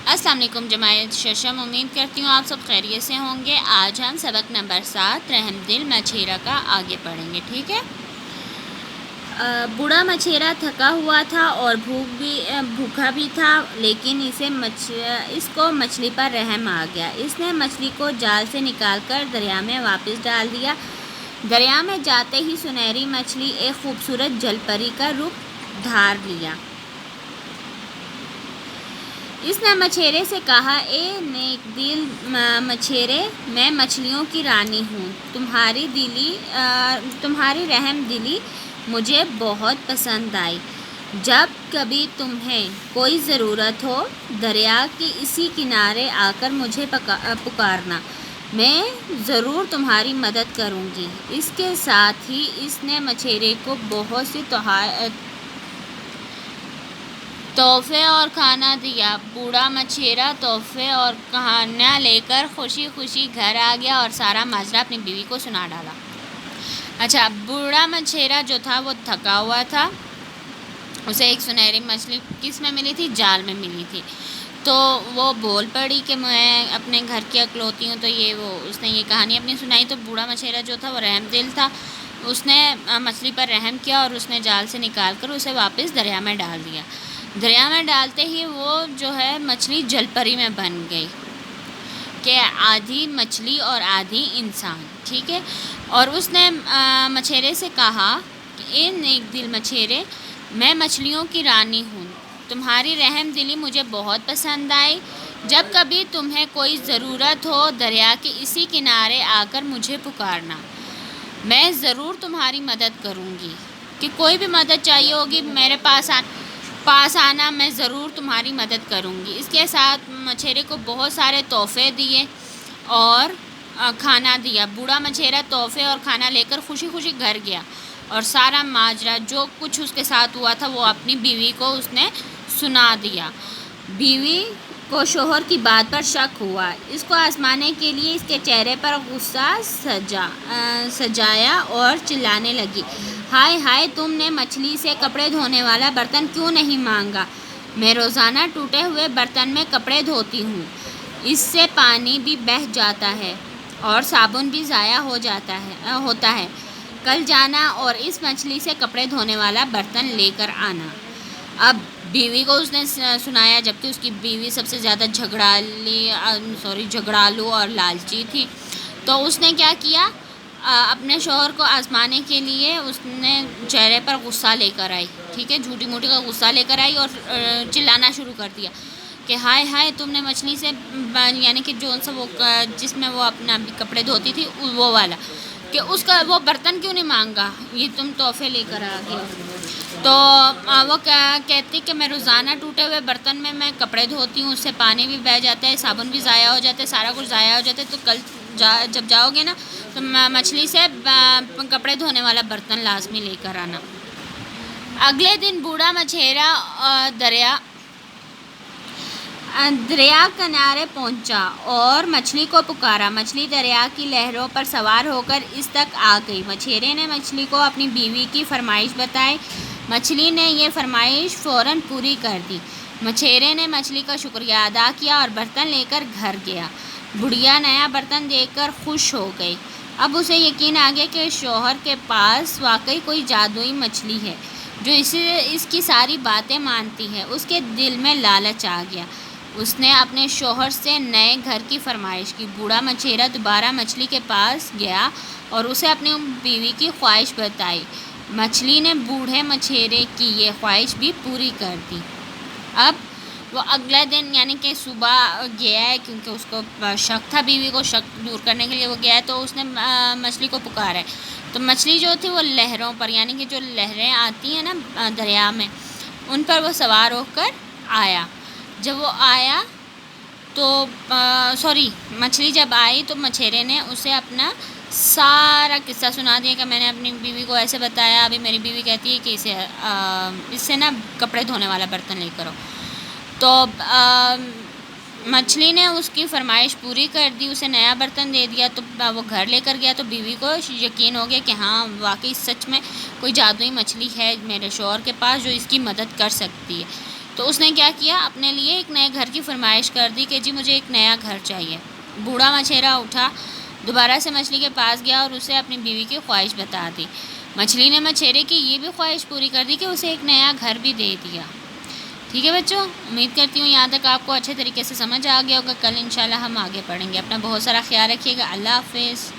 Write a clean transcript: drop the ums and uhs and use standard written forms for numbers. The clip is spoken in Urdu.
السلام علیکم جماعت ششم، امید کرتی ہوں آپ سب خیریت سے ہوں گے۔ آج ہم سبق نمبر 7 رحم دل مچھیرا کا آگے پڑھیں گے، ٹھیک ہے۔ بوڑھا مچھیرا تھکا ہوا تھا اور بھوکا بھی تھا، لیکن اس کو مچھلی پر رحم آ گیا۔ اس نے مچھلی کو جال سے نکال کر دریا میں واپس ڈال دیا۔ دریا میں جاتے ہی سنہری مچھلی ایک خوبصورت جل پری کا روپ دھار لیا۔ اس نے مچھیرے سے کہا، اے نیک دل مچھیرے، میں مچھلیوں کی رانی ہوں۔ تمہاری رحم دلی مجھے بہت پسند آئی۔ جب کبھی تمہیں کوئی ضرورت ہو، دریا کے اسی کنارے آ کر مجھے پکارنا، میں ضرور تمہاری مدد کروں گی۔ اس کے ساتھ ہی اس نے مچھیرے کو بہت سی تحفے اور کھانا دیا۔ بوڑھا مچھیرا تحفے اور کھانا لے کر خوشی خوشی گھر آ گیا اور سارا ماجرا اپنی بیوی کو سنا ڈالا۔ اچھا، بوڑھا مچھیرا جو تھا وہ تھکا ہوا تھا۔ اسے ایک سنہری مچھلی کس میں ملی تھی؟ جال میں ملی تھی۔ تو وہ بول پڑی کہ میں اپنے گھر کی اکلوتی ہوں، تو اس نے یہ کہانی اپنی سنائی۔ تو بوڑھا مچھیرا جو تھا وہ رحم دل تھا، اس نے مچھلی پر رحم کیا اور اس نے جال سے نکال کر اسے واپس دریا میں ڈال دیا۔ دریا میں ڈالتے ہی وہ جو ہے مچھلی جل پری میں بن گئی، کہ آدھی مچھلی اور آدھی انسان، ٹھیک ہے۔ اور اس نے مچھیرے سے کہا کہ اے نیک دل مچھیرے، میں مچھلیوں کی رانی ہوں۔ تمہاری رحم دلی مجھے بہت پسند آئی۔ جب کبھی تمہیں کوئی ضرورت ہو، دریا کے اسی کنارے آ کر مجھے پکارنا، میں ضرور تمہاری مدد کروں گی۔ کہ کوئی بھی مدد چاہیے ہوگی میرے پاس آنا، میں ضرور تمہاری مدد کروں گی۔ اس کے ساتھ مچھیرے کو بہت سارے تحفے دیے اور کھانا دیا۔ بوڑھا مچھیرا تحفے اور کھانا لے کر خوشی خوشی گھر گیا اور سارا ماجرا جو کچھ اس کے ساتھ ہوا تھا وہ اپنی بیوی کو اس نے سنا دیا۔ بیوی کو شوہر کی بات پر شک ہوا۔ اس کو آزمانے کے لیے اس کے چہرے پر غصہ سجایا اور چلانے لگی، ہائے ہائے، تم نے مچھلی سے کپڑے دھونے والا برتن کیوں نہیں مانگا؟ میں روزانہ ٹوٹے ہوئے برتن میں کپڑے دھوتی ہوں، اس سے پانی بھی بہہ جاتا ہے اور صابن بھی ضائع ہوتا ہے۔ کل جانا اور اس مچھلی سے کپڑے دھونے والا برتن لے کر آنا۔ اب بیوی کو اس نے سنایا، جبکہ اس کی بیوی سب سے زیادہ جھگڑالو اور لالچی تھی۔ تو اس نے کیا کیا؟ اپنے شوہر کو آزمانے کے لیے اس نے چہرے پر غصہ لے کر آئی، ٹھیک ہے، جھوٹی موٹی کا غصہ لے کر آئی اور چلانا شروع کر دیا کہ ہائے ہائے، تم نے مچھلی سے، یعنی کہ جس میں وہ اپنا کپڑے دھوتی تھی وہ والا، کہ اس کا وہ برتن کیوں نہیں مانگا، یہ تم تحفے لے کر آ گئے۔ تو وہ کہتی کہ میں روزانہ ٹوٹے ہوئے برتن میں کپڑے دھوتی ہوں، اس سے پانی بھی بہہ جاتا ہے، صابن بھی ضائع ہو جاتا ہے، سارا کچھ ضائع ہو جاتا ہے۔ تو کل جب جاؤ گے نا تو مچھلی سے کپڑے دھونے والا برتن لازمی لے کر آنا۔ اگلے دن بوڑھا مچھیرا دریا کنارے پہنچا اور مچھلی کو پکارا۔ مچھلی دریا کی لہروں پر سوار ہو کر اس تک آ گئی۔ مچھیرے نے مچھلی کو اپنی بیوی کی فرمائش بتائی۔ مچھلی نے یہ فرمائش فوراً پوری کر دی۔ مچھیرے نے مچھلی کا شکریہ ادا کیا اور برتن لے کر گھر گیا۔ بڑھیا نیا برتن دیکھ کر خوش ہو گئی۔ اب اسے یقین آ گیا کہ شوہر کے پاس واقعی کوئی جادوئی مچھلی ہے جو اس کی ساری باتیں مانتی ہے۔ اس کے دل میں لالچ آ گیا۔ اس نے اپنے شوہر سے نئے گھر کی فرمائش کی۔ بوڑھا مچھیرا دوبارہ مچھلی کے پاس گیا اور اسے اپنی بیوی کی خواہش بتائی۔ مچھلی نے بوڑھے مچھیرے کی یہ خواہش بھی پوری کر دی۔ اب وہ اگلے دن یعنی کہ صبح گیا ہے، کیونکہ اس کو شک تھا، بیوی کو شک دور کرنے کے لیے وہ گیا ہے، تو اس نے مچھلی کو پکارا ہے۔ تو مچھلی جو تھی وہ لہروں پر، یعنی کہ جو لہریں آتی ہیں نا دریا میں، ان پر وہ سوار ہو کر آیا۔ جب وہ آیا تو مچھلی جب آئی تو مچھیرے نے اسے اپنا سارا قصہ سنا دیا کہ میں نے اپنی بیوی کو ایسے بتایا، ابھی میری بیوی کہتی ہے کہ اس سے نا کپڑے دھونے والا برتن لے کرو۔ تو مچھلی نے اس کی فرمائش پوری کر دی، اسے نیا برتن دے دیا۔ تو وہ گھر لے کر گیا تو بیوی کو یقین ہو گیا کہ ہاں واقعی سچ میں کوئی جادوئی مچھلی ہے میرے شوہر کے پاس جو اس کی مدد کر سکتی ہے۔ تو اس نے کیا کیا، اپنے لیے ایک نئے گھر کی فرمائش کر دی کہ جی مجھے ایک نیا گھر چاہیے۔ بوڑھا مچھیرا اٹھا، دوبارہ سے مچھلی کے پاس گیا اور اسے اپنی بیوی کی خواہش بتا دی۔ مچھلی نے مچھیرے کی یہ بھی خواہش پوری کر دی کہ اسے ایک نیا گھر بھی دے دیا۔ ٹھیک ہے بچوں، امید کرتی ہوں یہاں تک آپ کو اچھے طریقے سے سمجھ آ گیا ہوگا۔ کل انشاءاللہ ہم آگے پڑھیں گے۔ اپنا بہت سارا خیال رکھیے گا۔ اللہ حافظ۔